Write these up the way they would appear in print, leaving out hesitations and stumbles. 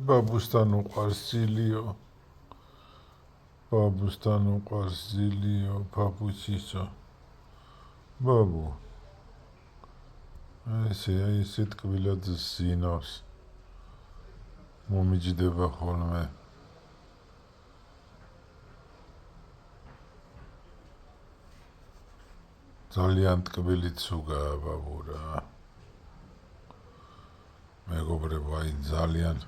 Babustan uqars zilio. Babustan uqars zilio, papusiso. Babu. Ესე ტკბილად ზინავს. მომიჯდება ხოლმე. ძალიან ტკბილი ცუგაა ბაბუ რა. მეგობრებო, აი ძალიან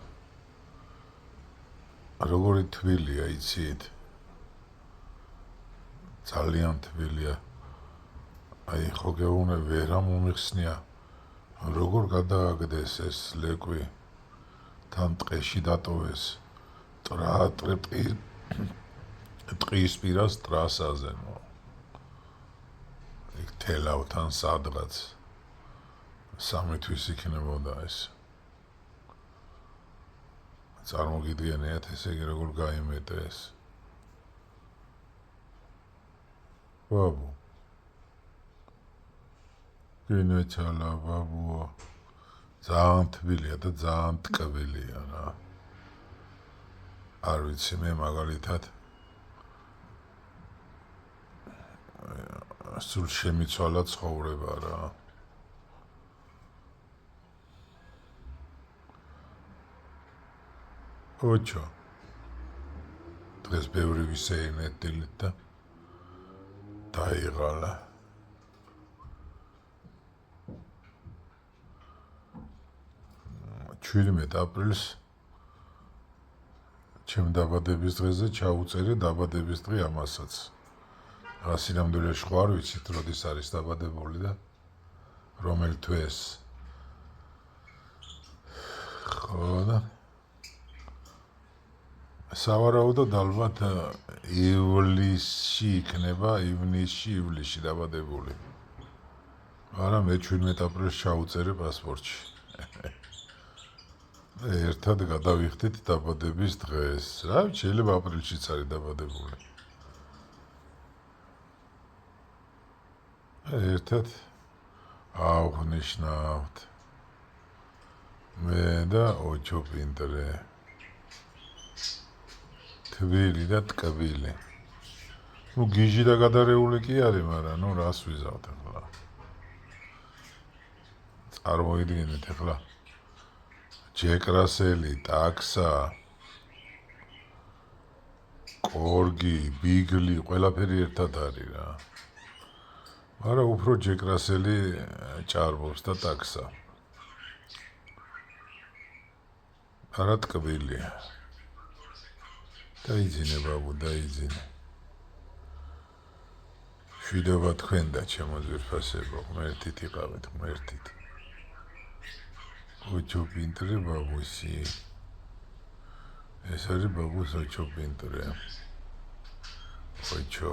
როგორი თბილია, იცით? ძალიან თბილია. აი ხო გეუბნები, ვერა მომიხსნია. როგორ გადააგდეს ეს ლეკვი? თან ტყეში დატოვეს. ტყის პირას ტრასაზე. იქ თელავთან სადღაც. სამი თვის იქნებოდა ეს. წარმოგიდგენიათ ესე იგი როგორ გაიმეტეს. ბაბუ. გინეჩალა ბაბუო. ძალიან თბილია და ძალიან ტკბილია რა. არ ვიცი მე მაგალითად სულ შემიცვალა ცხოვრება რა. ოჩო. დღეს ბევრი ვისეირნეთილით და დაიღალა. 17 აპრილს ჩემ დაბადების დღეზე ჩაუწერე დაბადების დღე ამასაც. რა სინამდვილეში ხო არ ვიცით, როდის არის დაბადებული და რომელ თვეს. ხო და სავარაუდოდ ალბათ ივლისში იქნება, ივნისში დაბადებული. მაგრამ მე 17 აპრილს ჩაუწერე პასპორტში. ერთად გადავიხდით დაბადების დღეს. რა ვიცი, შეიძლება აპრილშიც არის დაბადებული. ერთად ავღნიშნავთ. მე და ოჩო პინტრე. თბილი და ტკბილი. გიჟი და გადარეული კი არის, მაგრამ რას ვიზავთ ახლა. წარმოიდგინეთ ახლა. ჯეკ რასელი, ტაქსა, კორგი, ბიგლი, ყველაფერი ერთად არის რა. მაგრამ უფრო ჯეკ რასელი ჭარბობს და ტაქსა. არა ტკბილია. დაიძინე ბაბუ, დაიძინე. შვიდობა თქვენ და ჩემო ძვირფასებო, ღმერთით იყავით, ღმერთით. ოჩო პინტრე ბაბუსი. ეს არის ბაბუს ოჩო პინტრე. ოჩო.